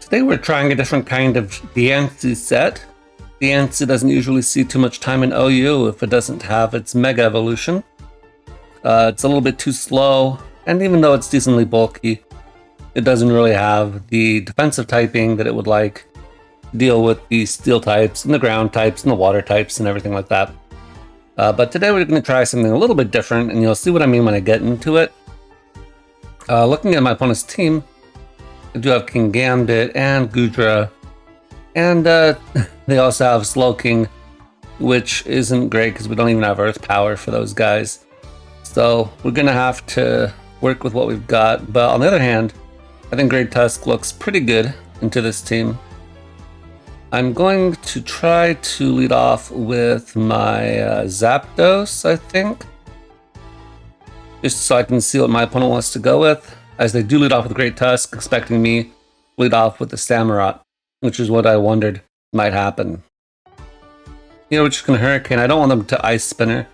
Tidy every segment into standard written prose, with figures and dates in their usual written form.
Today we're trying a different kind of Diancie set. Diancie doesn't usually see too much time in OU if it doesn't have its Mega Evolution. It's a little bit too slow, and even though it's decently bulky, it doesn't really have the defensive typing that it would like to deal with the steel types and the ground types and the water types and everything like that. But today we're going to try something a little bit different, and you'll see what I mean when I get into it. Looking at my opponent's team, I do have King Gambit and Gudra, and they also have Slowking, which isn't great because we don't even have Earth Power for those guys. So we're going to have to work with what we've got. But on the other hand, I think Great Tusk looks pretty good into this team. I'm going to try to lead off with my Zapdos, I think, just so I can see what my opponent wants to go with, as they do lead off with Great Tusk, expecting me to lead off with the Samurott, which is what I wondered might happen. You know, we're just going to Hurricane. I don't want them to Ice Spinner.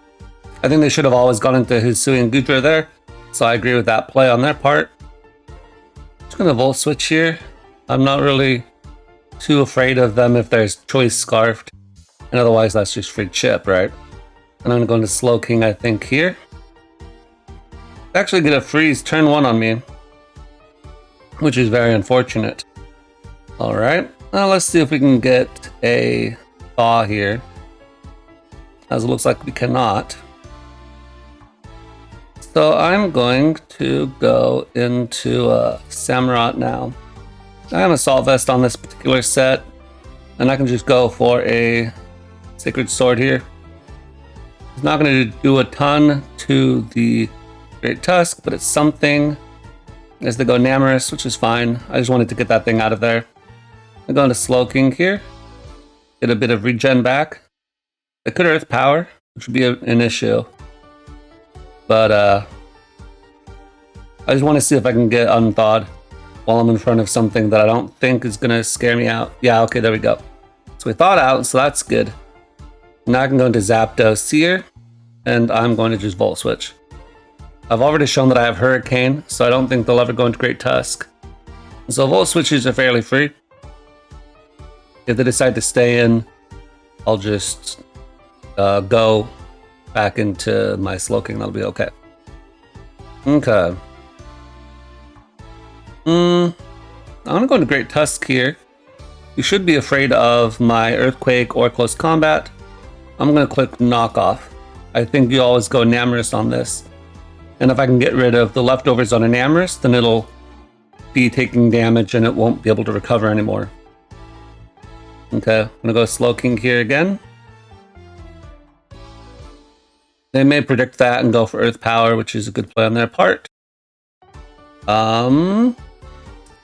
I think they should have always gone into Hisui and Gudra there, so I agree with that play on their part. Just going to Volt Switch here. I'm not really too afraid of them if there's Choice Scarfed, and otherwise that's just free chip, right? And I'm going to go into Slowking, I think, here. Actually get a freeze turn 1 on me, which is very unfortunate. Alright, now let's see if we can get a Thaw here, as it looks like we cannot. So I'm going to go into Samurott now. I have Assault Vest on this particular set, and I can just go for a Sacred Sword here. It's not going to do a ton to the Great Tusk, but it's something, as they go Namorous, which is fine. I just wanted to get that thing out of there. I'm going to Slowking here, get a bit of regen back. I could Earth Power, which would be an issue, but I just want to see if I can get unthawed while I'm in front of something that I don't think is going to scare me out. Yeah, okay, there we go. So we thawed out, so that's good. Now I can go into Zapdos here, and I'm going to just Volt Switch. I've already shown that I have Hurricane, so I don't think they'll ever go into Great Tusk. So Volt Switches are fairly free. If they decide to stay in, I'll just go back into my Slowking. That'll be okay. Okay. I'm gonna go into Great Tusk here. You should be afraid of my Earthquake or Close Combat. I'm gonna click Knock Off. I think you always go Namorous on this. And if I can get rid of the leftovers on a Namorous, then it'll be taking damage and it won't be able to recover anymore. Okay, I'm gonna go Slowking here again. They may predict that and go for Earth Power, which is a good play on their part.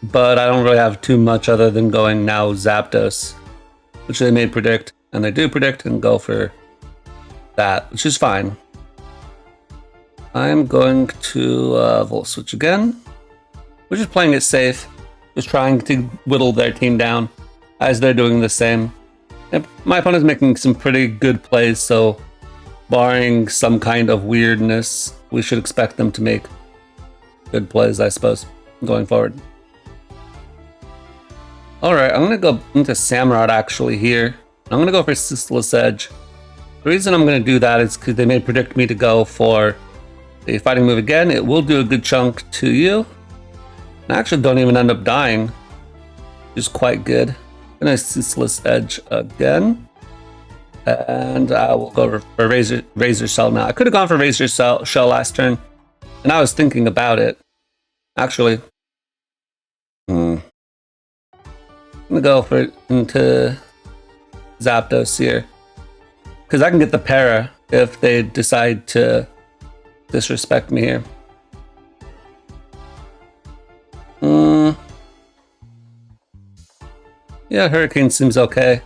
But I don't really have too much other than going now Zapdos, which they may predict, and they do predict, and go for that, which is fine. I'm going to Volt Switch again. We're just playing it safe, just trying to whittle their team down as they're doing the same. And my opponent's making some pretty good plays, so barring some kind of weirdness, we should expect them to make good plays, I suppose, going forward. Alright, I'm going to go into Samurott actually here. I'm going to go for Ceaseless Edge. The reason I'm going to do that is because they may predict me to go for a fighting move again. It will do a good chunk to you. And I actually don't even end up dying, which is quite good. I'm going to Ceaseless Edge again. And I will go for Razor Shell now. I could have gone for Razor Shell last turn, and I was thinking about it. Actually, I'm going to go for into Zapdos here, because I can get the Para if they decide to disrespect me here. Yeah, Hurricane seems okay.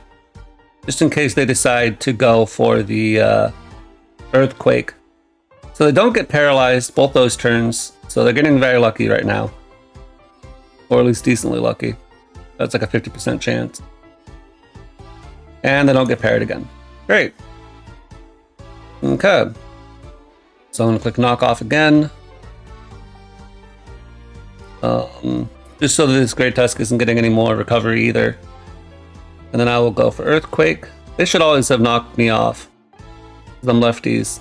Just in case they decide to go for the Earthquake. So they don't get paralyzed both those turns, so they're getting very lucky right now. Or at least decently lucky. That's like a 50% chance. And they don't get parried again. Great. Okay. So I'm going to click Knock Off again. Just so that this Great Tusk isn't getting any more recovery either. And then I will go for Earthquake. They should always have knocked me off. Them lefties.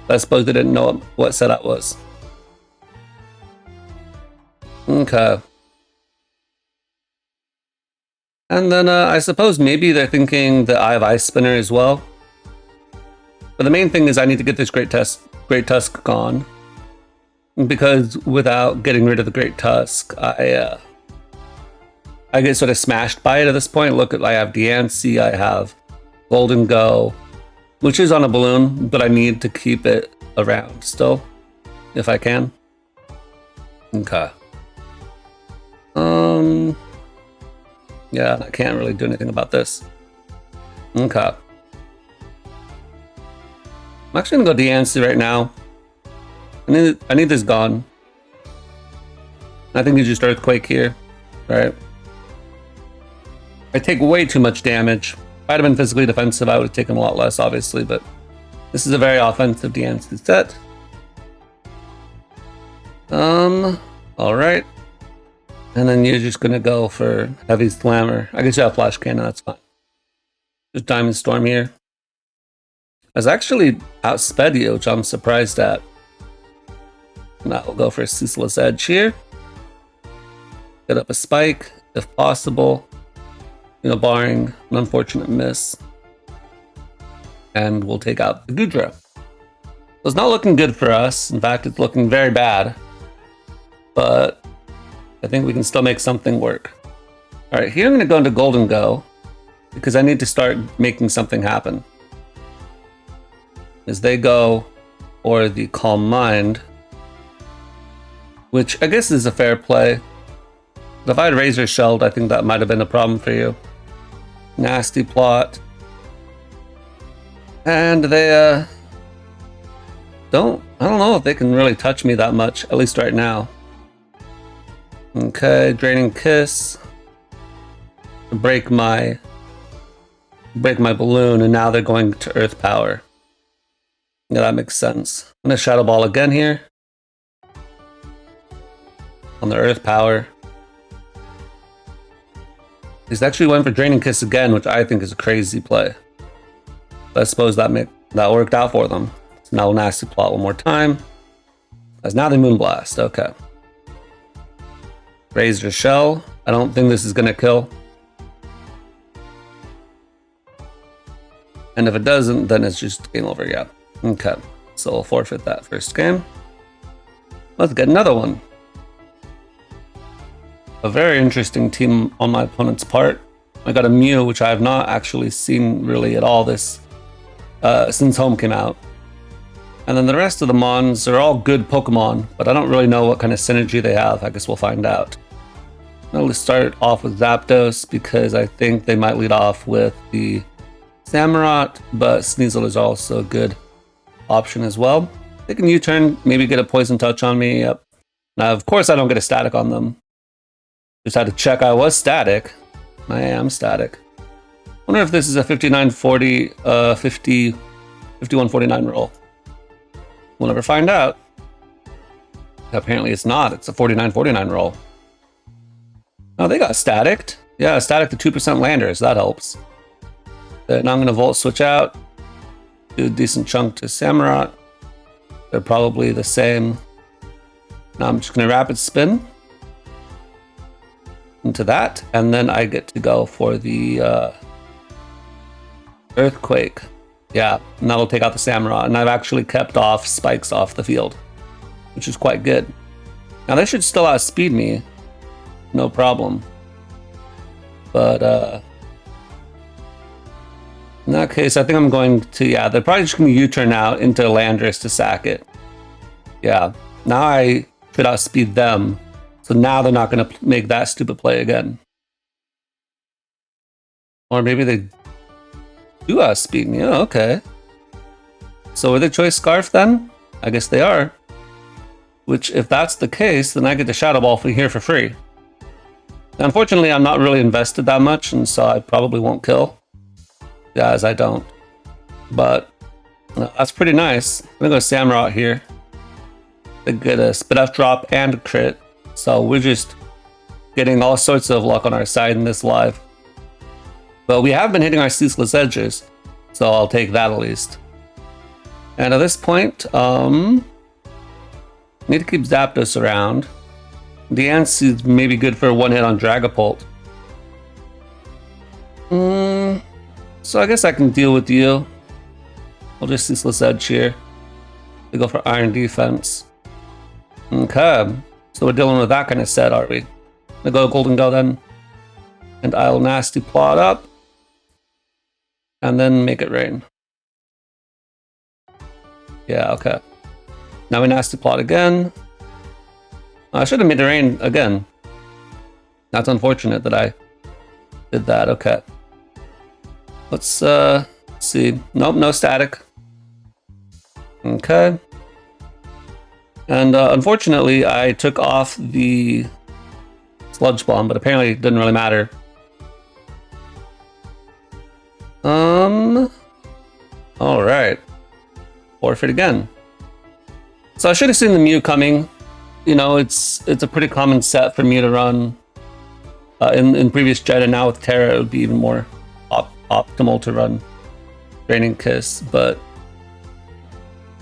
I suppose they didn't know what set that was. Okay. And then I suppose maybe they're thinking that I have Ice Spinner as well. But the main thing is I need to get this Great Tusk gone. Because without getting rid of the Great Tusk, I get sort of smashed by it at this point. Look, I have Diancie, I have Golden Go, which is on a balloon, but I need to keep it around still, if I can. Okay. Yeah, I can't really do anything about this. Okay. I'm actually gonna go Diancie right now. I need this gone. I think you just Earthquake here, right? I take way too much damage. If I'd have been physically defensive, I would have taken a lot less, obviously, but this is a very offensive Diancie set. Alright. And then you're just gonna go for Heavy Slammer. I guess you have Flash Cannon, that's fine. Just Diamond Storm here. I was actually outsped you, which I'm surprised at. Now we'll go for a Ceaseless Edge here. Get up a spike, if possible. You know, barring an unfortunate miss. And we'll take out the Goodra. So it's not looking good for us. In fact, it's looking very bad. But I think we can still make something work. Alright, here I'm going to go into Golden Go. Because I need to start making something happen. As they go for the Calm Mind. Which I guess is a fair play. But if I had Razor Shelled, I think that might have been a problem for you. Nasty plot. And they I don't know if they can really touch me that much, at least right now. Okay, Draining Kiss. Break my balloon, and now they're going to Earth Power. Yeah, that makes sense. I'm gonna Shadow Ball again here. On the Earth Power. He's actually went for Draining Kiss again, which I think is a crazy play. But I suppose that worked out for them. So now Nasty Plot one more time. As now they Moonblast, okay. Razor Shell. I don't think this is gonna kill. And if it doesn't, then it's just game over, yeah. Okay, so we'll forfeit that first game. Let's get another one. A very interesting team on my opponent's part. I got a Mew, which I have not actually seen really at all this since Home came out. And then the rest of the Mons are all good Pokemon, but I don't really know what kind of synergy they have. I guess we'll find out. I'll start off with Zapdos because I think they might lead off with the Samurott, but Sneasel is also a good option as well. They can U-turn, maybe get a Poison Touch on me. Yep. Now, of course, I don't get a static on them. Just had to check I was static. I am static. Wonder if this is a 5940, 5149 roll. We'll never find out. Apparently it's not. It's a 4949 roll. Oh, they got staticked. Yeah, static to 2% landers. That helps. Now I'm going to Volt Switch out. Do a decent chunk to Samurott. They're probably the same. Now I'm just going to Rapid Spin into that, and then I get to go for the Earthquake. Yeah, and that'll take out the Samurott, and I've actually kept off spikes off the field, which is quite good. Now they should still outspeed me, no problem. But in that case, I think I'm going to, yeah, they're probably just going to U-turn out into Landorus to sack it. Yeah, now I should outspeed them. So now they're not going to make that stupid play again. Or maybe they do outspeed me. Oh, okay. So are they Choice Scarf then? I guess they are. Which, if that's the case, then I get the Shadow Ball here for free. Now, unfortunately, I'm not really invested that much, and so I probably won't kill. Yeah, as I don't. But that's pretty nice. I'm going to go Samurott here. They get a Spit F drop and a crit. So we're just getting all sorts of luck on our side in this live. But we have been hitting our ceaseless edges, so I'll take that at least. And at this point, need to keep Zapdos around. Diancie is maybe good for a one hit on Dragapult. So I guess I can deal with you. I'll just ceaseless edge here. We go for Iron Defense. Okay, so we're dealing with that kind of set, are we? I'll go Golden Go then. And I'll Nasty Plot up. And then make it rain. Yeah, okay. Now we Nasty Plot again. I should have made it rain again. That's unfortunate that I did that. Okay. Let's see. Nope, no static. Okay. And unfortunately, I took off the Sludge Bomb, but apparently it didn't really matter. All right. Forfeit again. So I should have seen the Mew coming. You know, it's a pretty common set for me to run in previous gen, and now with Terra, it would be even more optimal to run Draining Kiss. But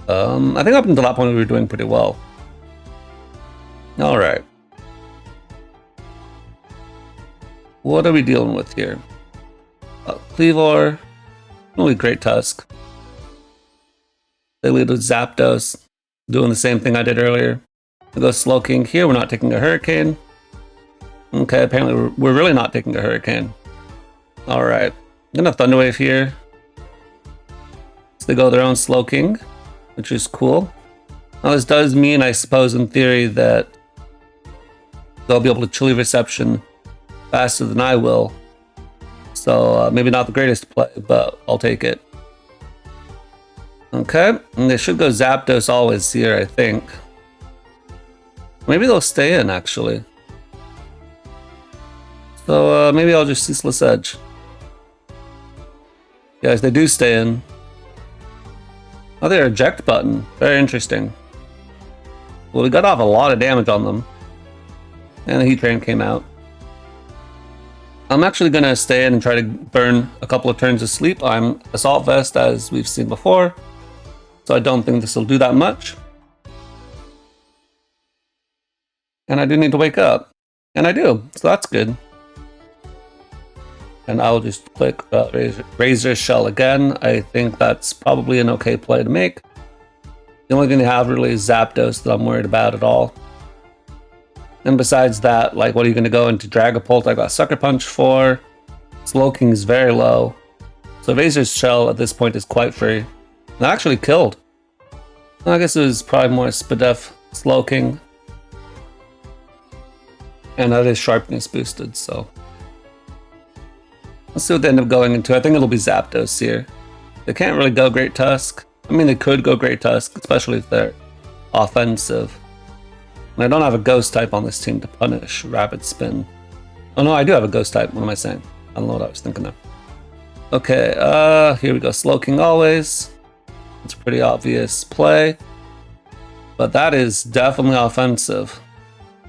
I think up until that point, we were doing pretty well. All right. What are we dealing with here? Cleavor, only Great Tusk. They lead with Zapdos, doing the same thing I did earlier. We go Slowking here, we're not taking a Hurricane. Okay, apparently we're really not taking a Hurricane. Alright, I'm gonna Thunder Wave here. So they go their own Slowking, which is cool. Now this does mean, I suppose in theory, that they'll be able to Chilly Reception faster than I will. So maybe not the greatest play, but I'll take it. Okay, and they should go Zapdos always here, I think. Maybe they'll stay in, actually. So maybe I'll just Ceaseless Edge. Yes, they do stay in. Oh, their eject button. Very interesting. Well, we got off a lot of damage on them. And the Heat Train came out. I'm actually going to stay in and try to burn a couple of turns of sleep. I'm Assault Vest, as we've seen before. So I don't think this will do that much. And I do need to wake up. And I do, so that's good. And I'll just click Razor Shell again. I think that's probably an okay play to make. The only thing they have really is Zapdos that I'm worried about at all. And besides that, like, what are you going to go into Dragapult? I got Sucker Punch for. Slowking is very low. So Razor's Shell at this point is quite free. And actually killed. I guess it was probably more Spadef Slowking. And that is Sharpness boosted, so. Let's see what they end up going into. I think it'll be Zapdos here. They can't really go Great Tusk. I mean, they could go Great Tusk, especially if they're offensive. And I don't have a Ghost type on this team to punish Rapid Spin. Oh no, I do have a Ghost type. What am I saying? I don't know what I was thinking of. Okay, here we go. Slowking always. It's a pretty obvious play. But that is definitely offensive.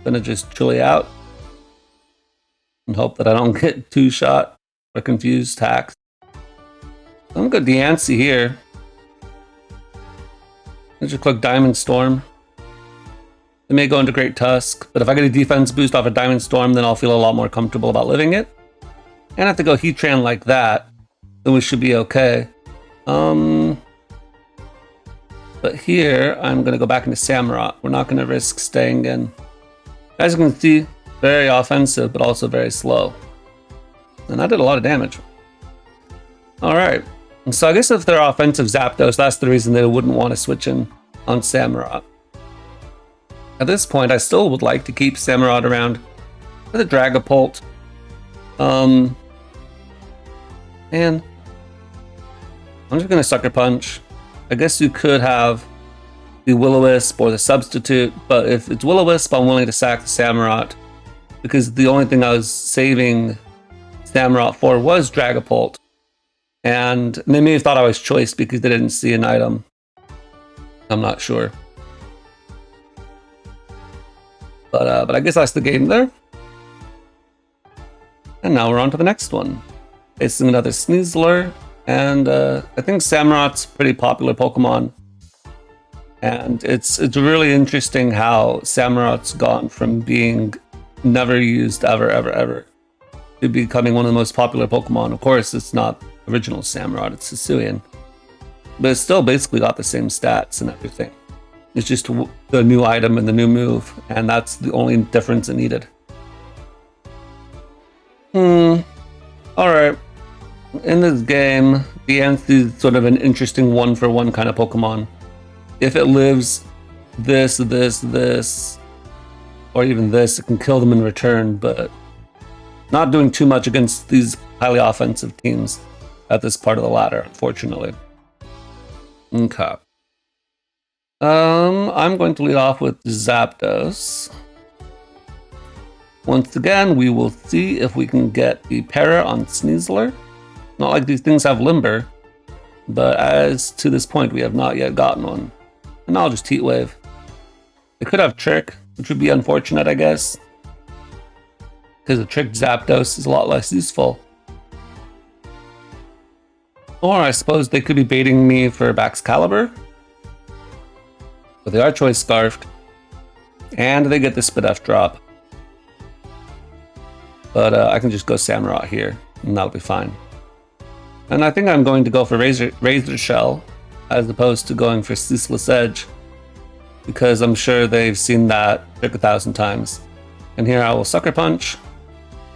Gonna just Chilly out. And hope that I don't get two-shot or confused hacks. I'm gonna go Diancie here. Let's just click Diamond Storm. They may go into Great Tusk, but if I get a defense boost off a Diamond Storm, then I'll feel a lot more comfortable about living it. And if they go Heatran like that, then we should be okay. But here, I'm going to go back into Samurott. We're not going to risk staying in. As you can see, very offensive, but also very slow. And that did a lot of damage. Alright, so I guess if they're offensive Zapdos, that's the reason they wouldn't want to switch in on Samurott. At this point, I still would like to keep Samurott around with a Dragapult. And I'm just going to Sucker Punch. I guess you could have the Will-O-Wisp or the Substitute, but if it's Will-O-Wisp, I'm willing to sack the Samurott, because the only thing I was saving Samurott for was Dragapult. And they may have thought I was choice because they didn't see an item. I'm not sure. But I guess that's the game there. And now we're on to the next one. Facing another Sneasler, and I think Samurot's a pretty popular Pokemon. And it's really interesting how Samurot's gone from being never used ever to becoming one of the most popular Pokemon. Of course, it's not original Samurott, it's Hisuian. But it's still basically got the same stats and everything. It's just the new item and the new move, and that's the only difference it needed. Alright. In this game, Diancie is sort of an interesting one-for-one kind of Pokemon. If it lives this, or even this, it can kill them in return, but not doing too much against these highly offensive teams at this part of the ladder, unfortunately. Okay. I'm going to lead off with Zapdos. Once again, we will see if we can get the Para on Sneasler. Not like these things have Limber, but as to this point, we have not yet gotten one. And I'll just Heat Wave. It could have Trick, which would be unfortunate, I guess, because a Trick Zapdos is a lot less useful. Or I suppose they could be baiting me for Baxcalibur. But they are Choice Scarfed, and they get the Spit F drop. But I can just go Samurott here, and that'll be fine. And I think I'm going to go for Razor Shell, as opposed to going for Ceaseless Edge, because I'm sure they've seen that trick 1,000 times. And here I will Sucker Punch,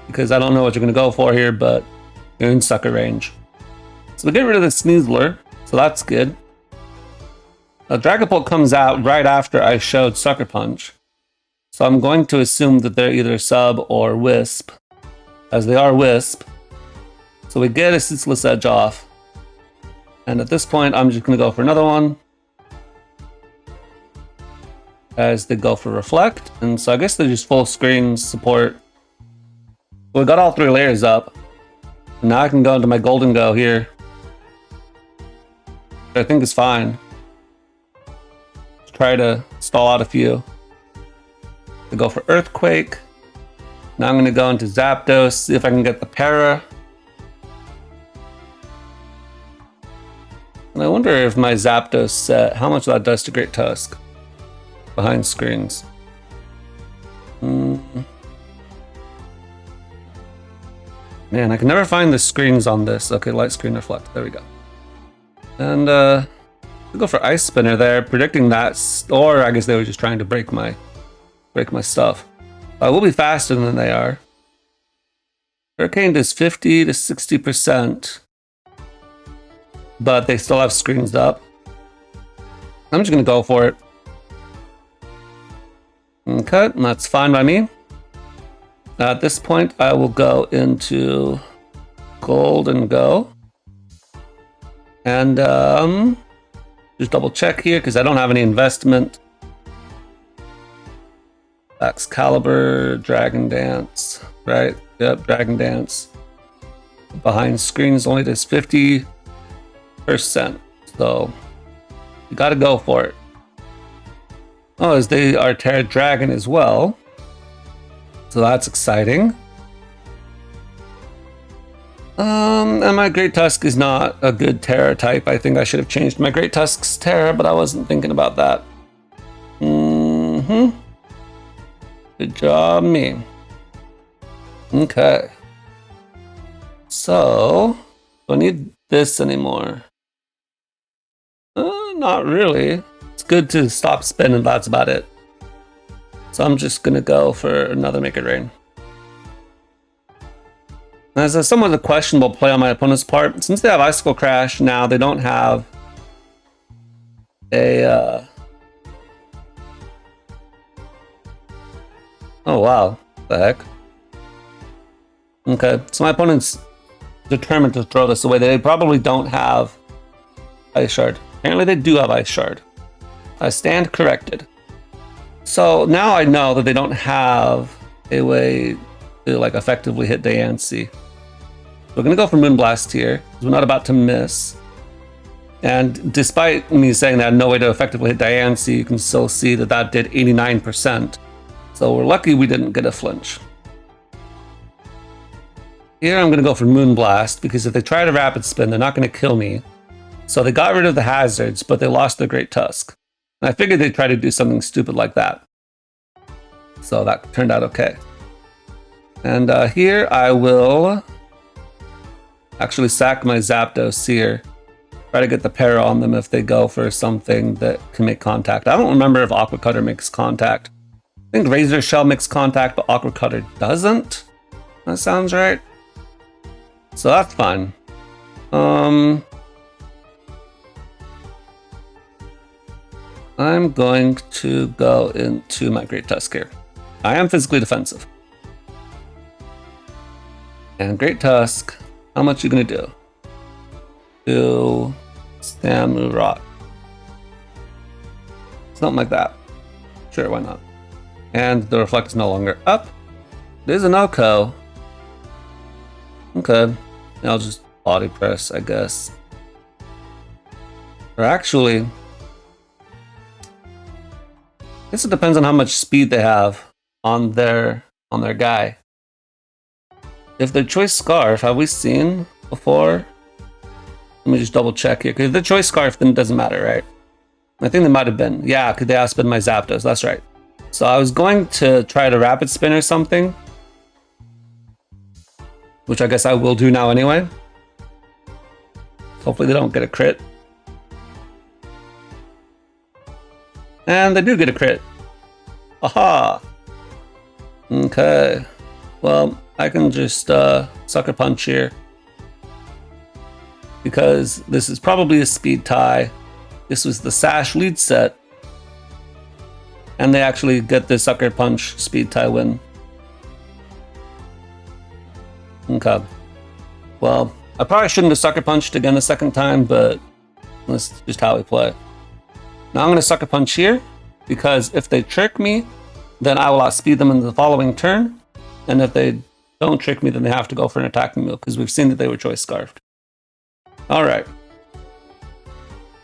because I don't know what you're going to go for here, but you're in Sucker range. So we get rid of the Sneasler, so that's good. Now Dragapult comes out right after I showed Sucker Punch, so I'm going to assume that they're either Sub or Wisp, as they are Wisp. So we get a Ceaseless Edge off, and at this point I'm just going to go for another one, as they go for Reflect, and so I guess they're just full screen support. We got all 3 layers up, and now I can go into my Golden Go here. I think is fine. Try to stall out a few. To go for Earthquake. Now I'm going to go into Zapdos, see if I can get the Para. And I wonder if my Zapdos set, how much that does to Great Tusk behind screens. Man, I can never find the screens on this. Okay, Light Screen Reflect. There we go. And we'll go for Ice Spinner there, predicting that, or I guess they were just trying to break my stuff. We'll be faster than they are. Hurricane does 50 to 60%, but they still have screens up. I'm just gonna go for it. Okay, and that's fine by me. At this point, I will go into Golden Go. And just double check here because I don't have any investment. Excalibur, Dragon Dance, right? Yep, Dragon Dance. Behind screens only does 50%. So you gotta go for it. Oh, as they are Terra Dragon as well. So that's exciting. And my Great Tusk is not a good Terra type. I think I should have changed my Great Tusk's Terra, but I wasn't thinking about that. Good job, me. Okay. So, do I need this anymore? Not really. It's good to stop spinning, that's about it. So I'm just gonna go for another Make It Rain. As a somewhat a questionable play on my opponent's part, since they have Icicle Crash now, they don't have a oh wow, what the heck? Okay, so my opponent's determined to throw this away. They probably don't have Ice Shard. Apparently they do have Ice Shard. I stand corrected. So now I know that they don't have a way to like effectively hit Diancie. We're gonna go for Moonblast here, because we're not about to miss. And despite me saying that I had no way to effectively hit Diancie, you can still see that that did 89%. So So we're lucky we didn't get a flinch. Here I'm going to go for Moonblast, because if they try to Rapid Spin, they're not going to kill me. So they got rid of the hazards, but they lost their Great Tusk. And I figured they'd try to do something stupid like that. So that turned out okay. And here I will actually sack my Zapdos here. Try to get the para on them if they go for something that can make contact. I don't remember if Aqua Cutter makes contact. I think Razor Shell makes contact, but Aqua Cutter doesn't. That sounds right. So that's fine. I'm going to go into my Great Tusk here. I am physically defensive. And Great Tusk, how much are you going to do? To Samurott. Something like that. Sure, why not? And the Reflect is no longer up. There's an Oko. Okay. I'll just body press, I guess. Or actually, I guess it depends on how much speed they have on their guy. If their Choice Scarf, have we seen before? Let me just double check here. Because if the Choice Scarf, then it doesn't matter, right? I think they might have been. Yeah, could they outspin my Zapdos? That's right. So I was going to try to Rapid Spin or something, which I guess I will do now anyway. Hopefully they don't get a crit. And they do get a crit. Aha! Okay. Well, I can just Sucker Punch here, because this is probably a speed tie. This was the Sash lead set, and they actually get the Sucker Punch speed tie win. Okay. Well, I probably shouldn't have Sucker Punched again the second time, but that's just how we play. Now I'm going to Sucker Punch here, because if they trick me, then I will outspeed them in the following turn. And if they don't trick me, then they have to go for an attacking move, because we've seen that they were Choice Scarfed. Alright.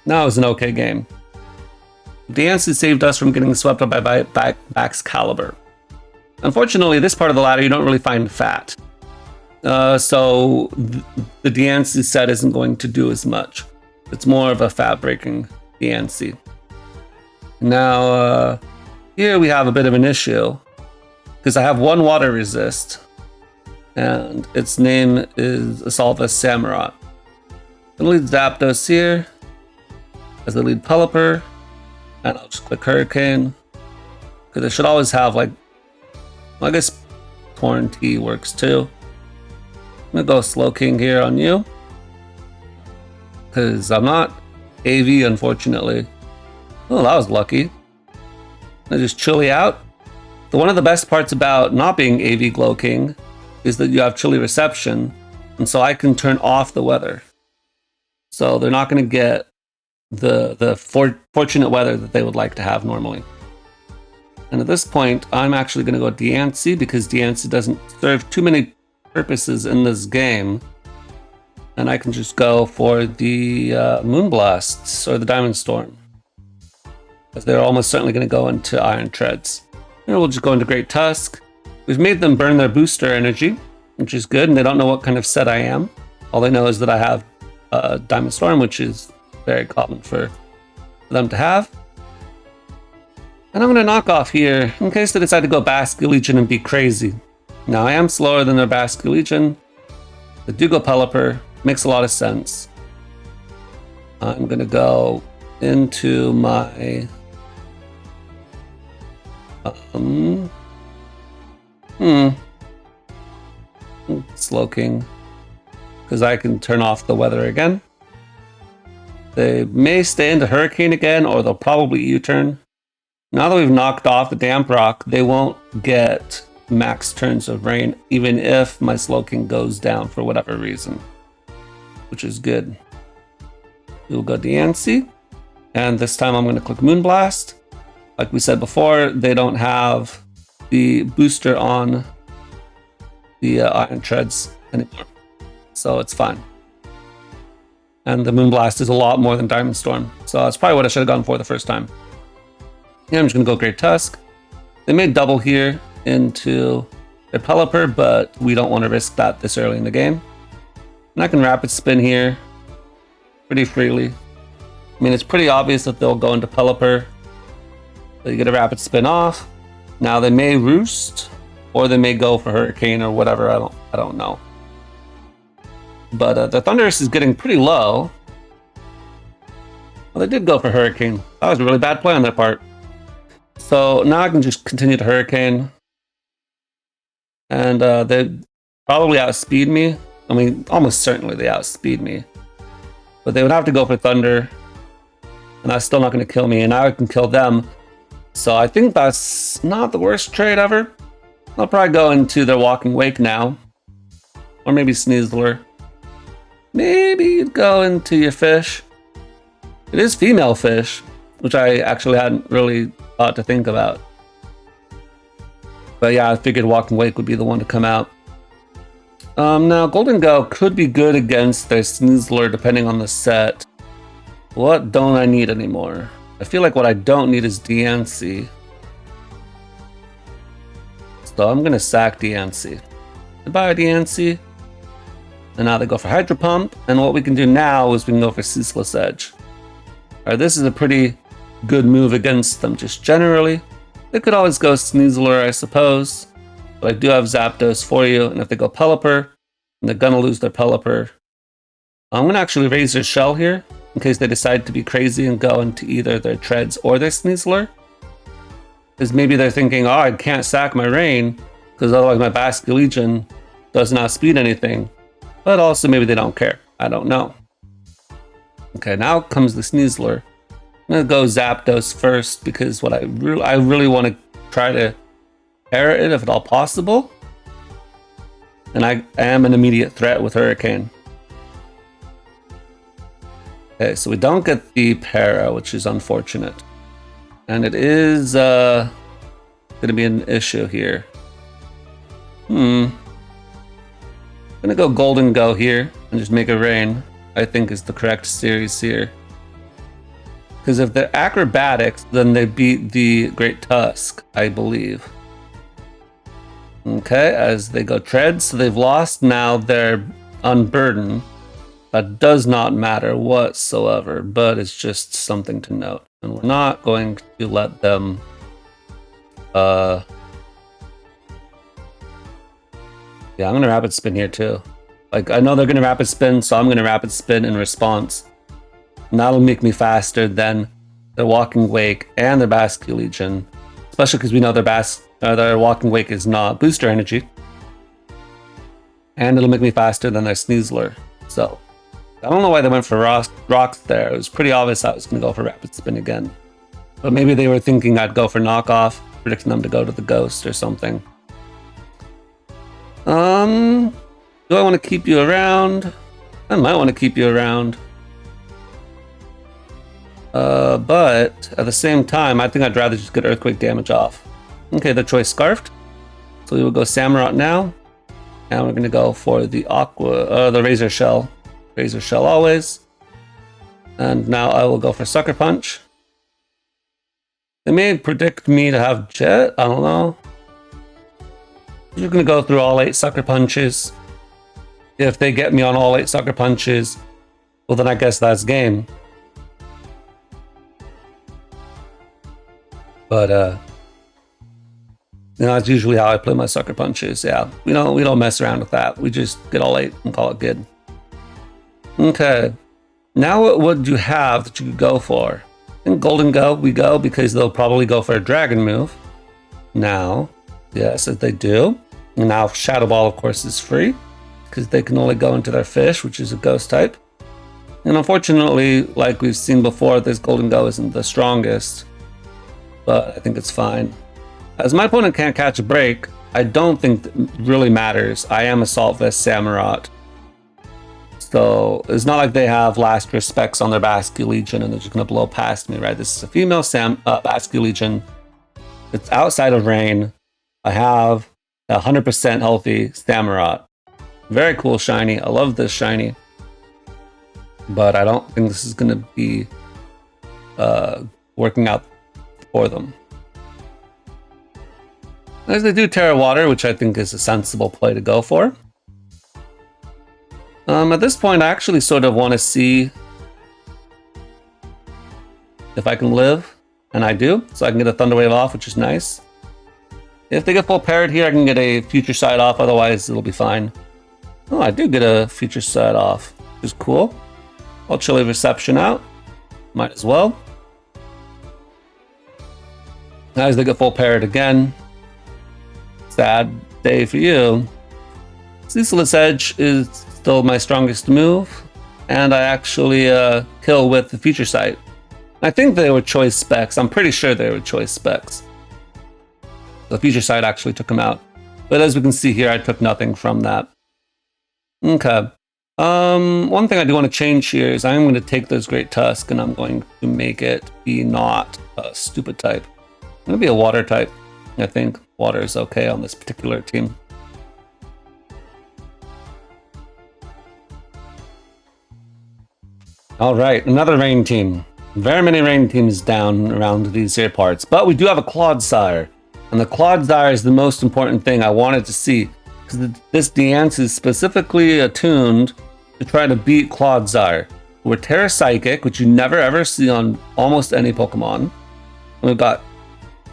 Now it was an okay game. Diancie saved us from getting swept up by Baxcalibur. Unfortunately, this part of the ladder you don't really find fat. So the Diancie set isn't going to do as much. It's more of a fat-breaking Diancie. Now, here we have a bit of an issue, because I have one water resist, and its name is Asalva Samurott. I'm going to lead Zapdos here as I lead Pelipper, and I'll just click Hurricane, because I should always have, like, well, I guess Torn T works too. I'm going to go Slow King here on you, because I'm not AV, unfortunately. Oh, that was lucky. I just chilly out. So one of the best parts about not being AV Glow King is that you have chilly reception, and so I can turn off the weather. So they're not going to get the fortunate weather that they would like to have normally. And at this point, I'm actually going to go Diancie, because Diancie doesn't serve too many purposes in this game. And I can just go for the Moonblasts or the Diamond Storm, because they're almost certainly going to go into Iron Treads. And we'll just go into Great Tusk. We've made them burn their booster energy, which is good, and they don't know what kind of set I am. All they know is that I have Diamond Storm, which is very common for them to have. And I'm going to knock off here, in case they decide to go Basculegion and be crazy. Now, I am slower than their Basculegion. They do go Pelipper. Makes a lot of sense. I'm going to go into my Slow King, because I can turn off the weather again. They may stay into Hurricane again, or they'll probably U-turn. Now that we've knocked off the Damp Rock, they won't get max turns of rain, even if my Slow King goes down for whatever reason, which is good. We'll go Diancie, and this time I'm going to click Moonblast. Like we said before, they don't have the booster on the Iron Treads anymore, so it's fine. And the Moonblast is a lot more than Diamond Storm, so that's probably what I should have gone for the first time. Yeah, I'm just going to go Great Tusk. They may double here into their Pelipper, but we don't want to risk that this early in the game. And I can Rapid Spin here pretty freely. I mean, it's pretty obvious that they'll go into Pelipper. So you get a Rapid Spin off. Now they may Roost, or they may go for Hurricane or whatever. I don't know. But the Thundurus is getting pretty low. Well, they did go for Hurricane. That was a really bad play on their part. So now I can just continue to Hurricane. And they probably outspeed me. I mean, almost certainly they outspeed me. But they would have to go for Thunder. And that's still not going to kill me. And now I can kill them. So I think that's not the worst trade ever. I'll probably go into their Walking Wake now. Or maybe Sneasler. Maybe you'd go into your fish. It is female fish, which I actually hadn't really thought to think about. But yeah, I figured Walking Wake would be the one to come out. Now, Golden Go could be good against their Sneasler depending on the set. What don't I need anymore? I feel like what I don't need is Diancie. So I'm going to sack Diancie. Goodbye, Diancie. And now they go for Hydro Pump. And what we can do now is we can go for Ceaseless Edge. Alright, this is a pretty good move against them just generally. They could always go Sneasler, I suppose. But I do have Zapdos for you. And if they go Pelipper, they're going to lose their Pelipper. I'm going to actually raise their Shell here, in case they decide to be crazy and go into either their Treads or their Sneasler. Because maybe they're thinking, oh, I can't sack my Rain, because otherwise my Basculegion does not speed anything. But also maybe they don't care. I don't know. Okay, now comes the Sneasler. I'm going to go Zapdos first, because what I really want to try to parry it if at all possible. And I am an immediate threat with Hurricane. Okay, so we don't get the para, which is unfortunate. And it is going to be an issue here. I'm going to go Golden Go here and just make a Rain, I think is the correct series here. Because if they're Acrobatics, then they beat the Great Tusk, I believe. Okay, as they go Tread, so they've lost now their Unburden. That does not matter whatsoever, but it's just something to note. And we're not going to let them yeah, I'm gonna Rapid Spin here too. Like, I know they're gonna Rapid Spin, so I'm gonna Rapid Spin in response. And that'll make me faster than their Walking Wake and their Basculegion. Especially because we know their Walking Wake is not booster energy. And it'll make me faster than their Sneasler. So I don't know why they went for rocks there. It was pretty obvious I was going to go for Rapid Spin again. But maybe they were thinking I'd go for Knockoff, predicting them to go to the Ghost or something. Do I want to keep you around? I might want to keep you around. But at the same time, I think I'd rather just get Earthquake damage off. Okay, the choice Scarfed. So we will go Samurott now. And we're going to go for the the Razor Shell. Razor Shell always. And now I will go for Sucker Punch. They may predict me to have Jet. I don't know. You're going to go through all 8 Sucker Punches. If they get me on all 8 Sucker Punches, well then I guess that's game. But you know, that's usually how I play my Sucker Punches. Yeah, we don't mess around with that. We just get all 8 and call it good. Okay, now what would you have that you could go for? In Golden Go, we go because they'll probably go for a Dragon move. Now, yes, if they do. And now Shadow Ball, of course, is free because they can only go into their Fish, which is a Ghost type. And unfortunately, like we've seen before, this Golden Go isn't the strongest. But I think it's fine. As my opponent can't catch a break, I don't think it really matters. I am Assault Vest Samurott. So it's not like they have last respects on their Basculegion and they're just going to blow past me, right? This is a female Basculegion. It's outside of Rain. I have 100% healthy Samurott. Very cool shiny. I love this shiny. But I don't think this is going to be working out for them. As they do Terra Water, which I think is a sensible play to go for. At this point, I actually sort of want to see if I can live, and I do, so I can get a Thunder Wave off, which is nice. If they get full parried here, I can get a Future Sight off, otherwise it'll be fine. Oh, I do get a Future Sight off, which is cool. I'll Chilly Reception out, might as well. As they get full parried again, sad day for you. Ceaseless Edge is still my strongest move, and I actually kill with the Future Sight. I think they were choice specs. I'm pretty sure they were choice specs. The Future Sight actually took him out. But as we can see here, I took nothing from that. Okay. One thing I do want to change here is I'm going to take this Great Tusk and I'm going to make it be not a stupid type. I'm going to be a water type. I think water is okay on this particular team. All right, another rain team. Very many rain teams down around these here parts, but we do have a Clodsire, and the Clodsire is the most important thing I wanted to see, because this Diancie is specifically attuned to try to beat Clodsire. We're Terra Psychic, which you never ever see on almost any Pokemon. And we've got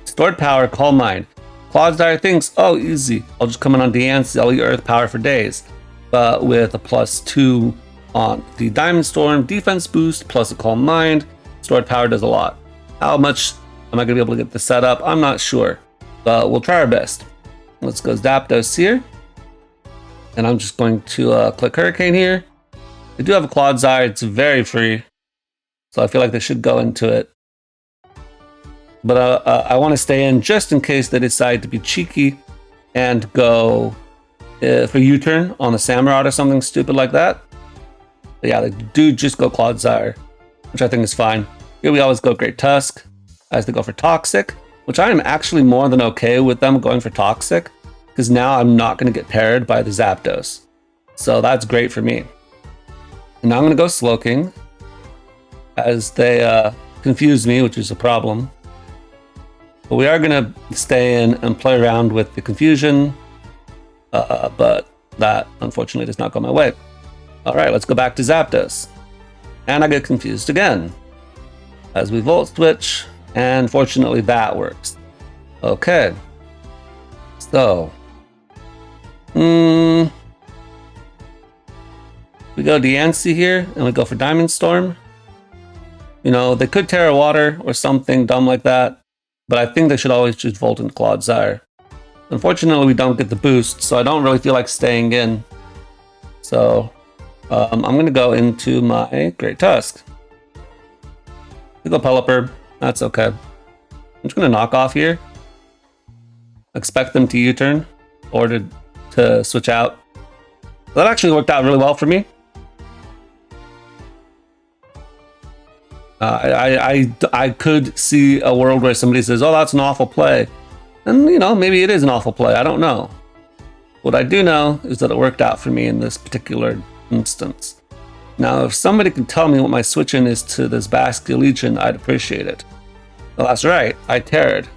Stored Power, Calm Mind. Clodsire thinks, oh, easy, I'll just come in on Diancie, I'll eat Earth Power for days. But with a +2 on the Diamond Storm, defense boost, plus a Calm Mind, Stored Power does a lot. How much am I going to be able to get this set up? I'm not sure, but we'll try our best. Let's go Zapdos here. And I'm just going to click Hurricane here. They do have a Clodsire, it's very free, so I feel like they should go into it. But I want to stay in just in case they decide to be cheeky and go for U-turn on the Samurott or something stupid like that. But yeah, they do just go Clodsire, which I think is fine. Here we always go Great Tusk, as they go for Toxic, which I am actually more than okay with them going for Toxic, because now I'm not going to get parried by the Zapdos. So that's great for me. And now I'm going to go Slowking, as they confuse me, which is a problem. But we are going to stay in and play around with the confusion, but that unfortunately does not go my way. All right, let's go back to Zapdos. And I get confused again as we Volt Switch, and fortunately that works. Okay, so we go Diancie here, and we go for Diamond Storm. You know, they could Terra Water or something dumb like that, but I think they should always just Volt into Clodsire. Unfortunately, we don't get the boost, so I don't really feel like staying in. So I'm going to go into my Great Tusk. We go Pelipper. That's okay. I'm just going to knock off here. Expect them to U-turn or to switch out. That actually worked out really well for me. I could see a world where somebody says, oh, that's an awful play. And, you know, maybe it is an awful play. I don't know. What I do know is that it worked out for me in this particular instance. Now, if somebody can tell me what my switch in is to this Basque Legion, I'd appreciate it. Well, that's right. I Terra'd.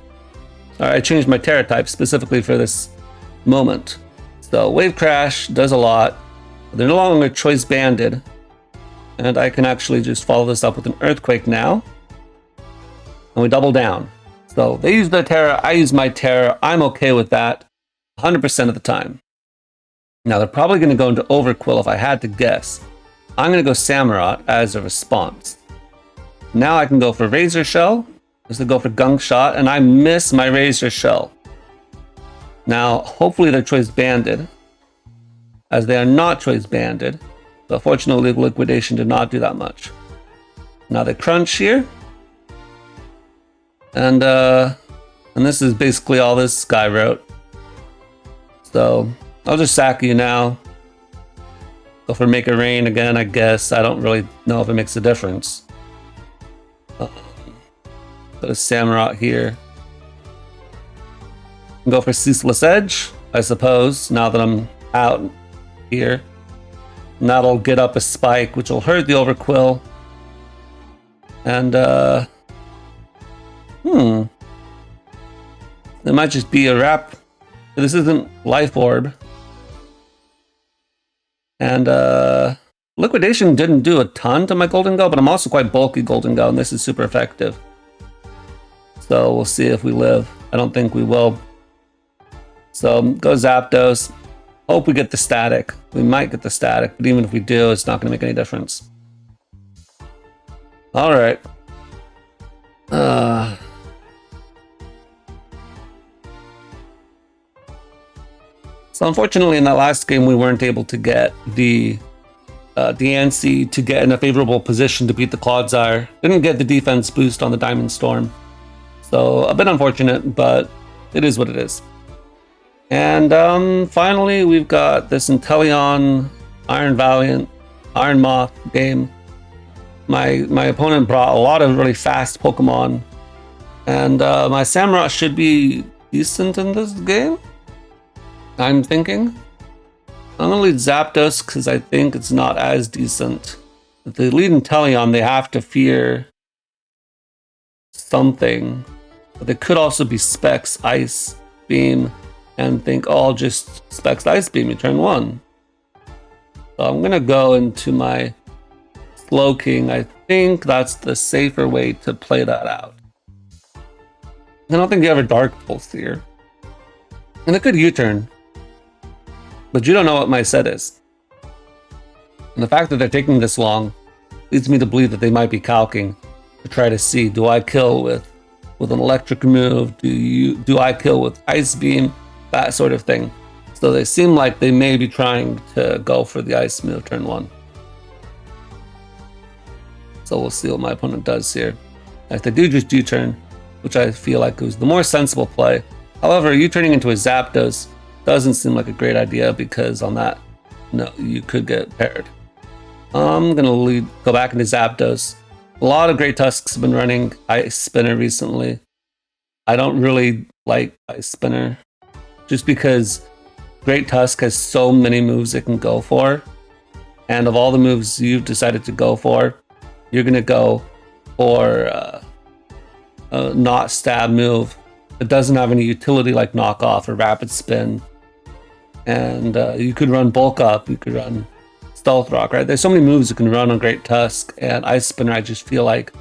I changed my Terra type specifically for this moment. So Wave Crash does a lot. They're no longer choice banded. And I can actually just follow this up with an Earthquake now. And we double down. So they use their Terra, I use my Terra. I'm okay with that 100% of the time. Now they're probably going to go into Overquill if I had to guess. I'm going to go Samurott as a response. Now I can go for Razor Shell. As they go for Gunk Shot, and I miss my Razor Shell. Now, hopefully they're choice banded, as they are not choice banded. But fortunately, Liquidation did not do that much. Now they crunch here. And this is basically all this guy wrote. So I'll just sack you now. Go for Make It Rain again, I guess. I don't really know if it makes a difference. Put a Samurott here. Go for Ceaseless Edge, I suppose, now that I'm out here. And that'll get up a spike, which will hurt the Overquill. And, it might just be a wrap This isn't Life Orb. And Liquidation didn't do a ton to my Golden Go, but I'm also quite bulky Golden Go, and this is super effective. So we'll see if we live. I don't think we will. So go Zapdos. Hope we get the static. We might get the static, but even if we do, it's not going to make any difference. All right. So unfortunately, in that last game, we weren't able to get the Diancie to get in a favorable position to beat the Clodsire. Didn't get the defense boost on the Diamond Storm. So a bit unfortunate, but it is what it is. And finally, we've got this Inteleon, Iron Valiant, Iron Moth game. My opponent brought a lot of really fast Pokemon, and my Samurott should be decent in this game, I'm thinking. I'm gonna lead Zapdos because I think it's not as decent. If they lead Inteleon, they have to fear something. But they could also be Specs Ice Beam and think, oh, I'll just Specs Ice Beam you turn 1. So I'm gonna go into my Slowking. I think that's the safer way to play that out. I don't think you have a Dark Pulse here. And a good U-turn. But you don't know what my set is. And the fact that they're taking this long leads me to believe that they might be calcing to try to see, do I kill with an electric move? Do I kill with Ice Beam? That sort of thing. So they seem like they may be trying to go for the Ice move turn 1. So we'll see what my opponent does here. If they do just U-turn, which I feel like was the more sensible play. However, U-turning into a Zapdos doesn't seem like a great idea because on that, no, you could get paired. I'm gonna go back into Zapdos. A lot of Great Tusks have been running Ice Spinner recently. I don't really like Ice Spinner just because Great Tusk has so many moves it can go for. And of all the moves you've decided to go for, you're gonna go for a not stab move that doesn't have any utility like Knock Off or Rapid Spin. And you could run Bulk Up, you could run Stealth Rock, right? There's so many moves you can run on Great Tusk, and Ice Spinner, I just feel like,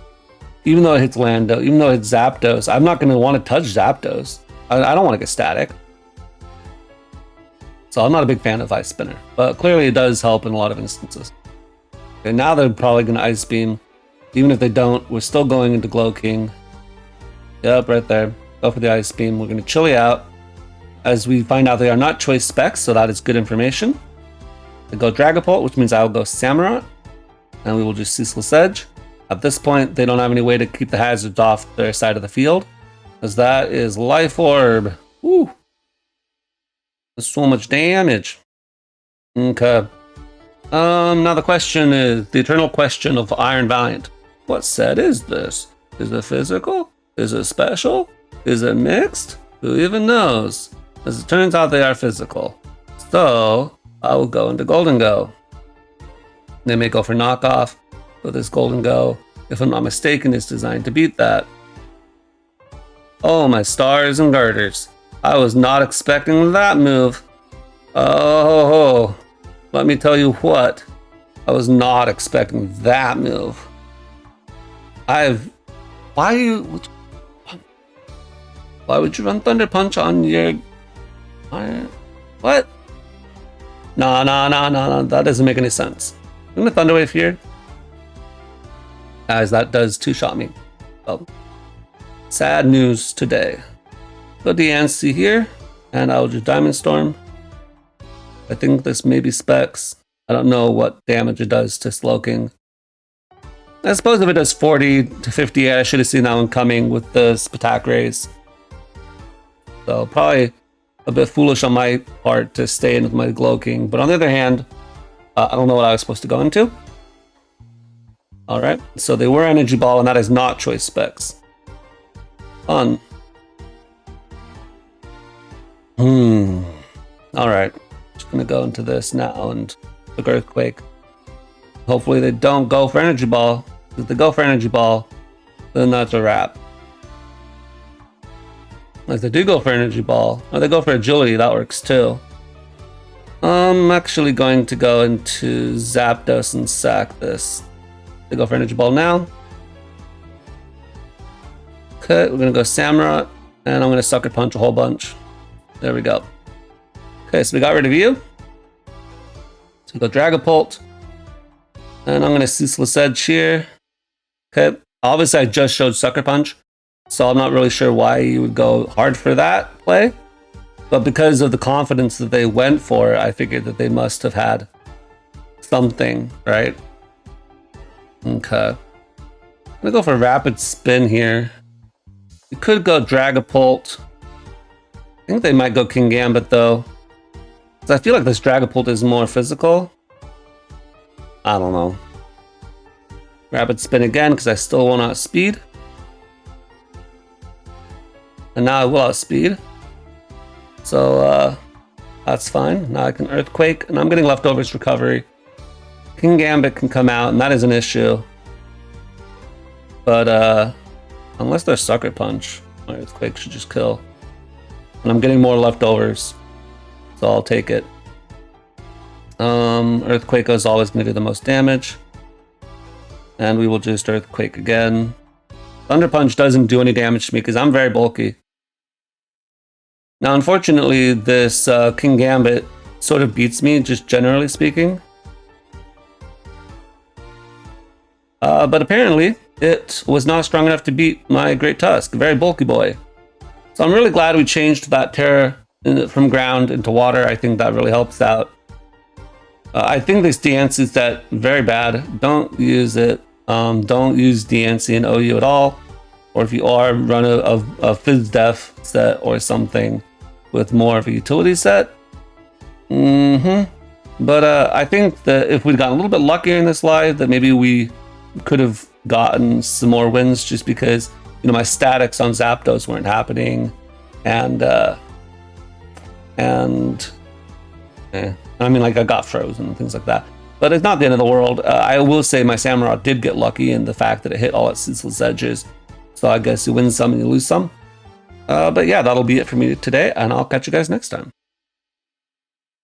even though it hits Lando, even though it hits Zapdos, I'm not going to want to touch Zapdos. I don't want to get static. So I'm not a big fan of Ice Spinner, but clearly it does help in a lot of instances. Okay, now they're probably going to Ice Beam. Even if they don't, we're still going into Glow King. Yep, right there. Go for the Ice Beam. We're going to Chilly out. As we find out, they are not choice specs, so that is good information. They go Dragapult, which means I will go Samurott, and we will just Ceaseless Edge. At this point, they don't have any way to keep the hazards off their side of the field, as that is Life Orb. Woo! That's so much damage. Okay. Now the question is, the eternal question of Iron Valiant. What set is this? Is it physical? Is it special? Is it mixed? Who even knows? As it turns out, they are physical. So, I will go into Golden Go. They may go for knockoff, but this Golden Go, if I'm not mistaken, is designed to beat that. Oh, my stars and garters. I was not expecting that move. Oh, let me tell you what. I was not expecting that move. Why would you run Thunder Punch on your... What? No, that doesn't make any sense. I'm gonna Thunder Wave here, as that does two-shot me. Well, sad news today. Go Diancie here, and I'll do Diamond Storm. I think this may be Specs. I don't know what damage it does to Slowking. I suppose if it does 40 to 50, I should have seen that one coming with the Spatak Rays. So probably a bit foolish on my part to stay in with my Glowking. But on the other hand, I don't know what I was supposed to go into. Alright, so they were Energy Ball, and that is not choice specs. Fun. Alright, just gonna go into this now and click Earthquake. Hopefully they don't go for Energy Ball. If they go for Energy Ball, then that's a wrap. Like they do go for Energy Ball. Or they go for Agility, that works too. I'm actually going to go into Zapdos and sack this. They go for Energy Ball now. Okay, we're gonna go Samurott, and I'm gonna Sucker Punch a whole bunch. There we go. Okay, so we got rid of you. So we go Dragapult. And I'm gonna Ceaseless Edge here. Okay, obviously I just showed Sucker Punch, so I'm not really sure why you would go hard for that play. But because of the confidence that they went for, I figured that they must have had something, right? Okay. I'm gonna go for Rapid Spin here. You could go Dragapult. I think they might go Kingambit though. Because I feel like this Dragapult is more physical. I don't know. Rapid Spin again because I still want to outspeed. And now I will outspeed. So that's fine. Now I can Earthquake, and I'm getting Leftovers Recovery. Kingambit can come out, and that is an issue. But unless there's Sucker Punch, my Earthquake should just kill. And I'm getting more Leftovers, so I'll take it. Earthquake is always going to do the most damage. And we will just Earthquake again. Thunder Punch doesn't do any damage to me because I'm very bulky. Now, unfortunately, this Kingambit sort of beats me, just generally speaking. But apparently, it was not strong enough to beat my Great Tusk, a very bulky boy. So I'm really glad we changed that Terra from ground into water. I think that really helps out. I think this Diancie set very bad. Don't use it. Don't use Diancie in OU at all. Or if you are, run a Fizz Def set or something with more of a utility set. But I think that if we'd gotten a little bit luckier in this live, that maybe we could have gotten some more wins just because, you know, my statics on Zapdos weren't happening. I mean, like, I got frozen and things like that. But it's not the end of the world. I will say my Samurott did get lucky in the fact that it hit all its ceaseless edges. So I guess you win some and you lose some. But yeah, that'll be it for me today, and I'll catch you guys next time.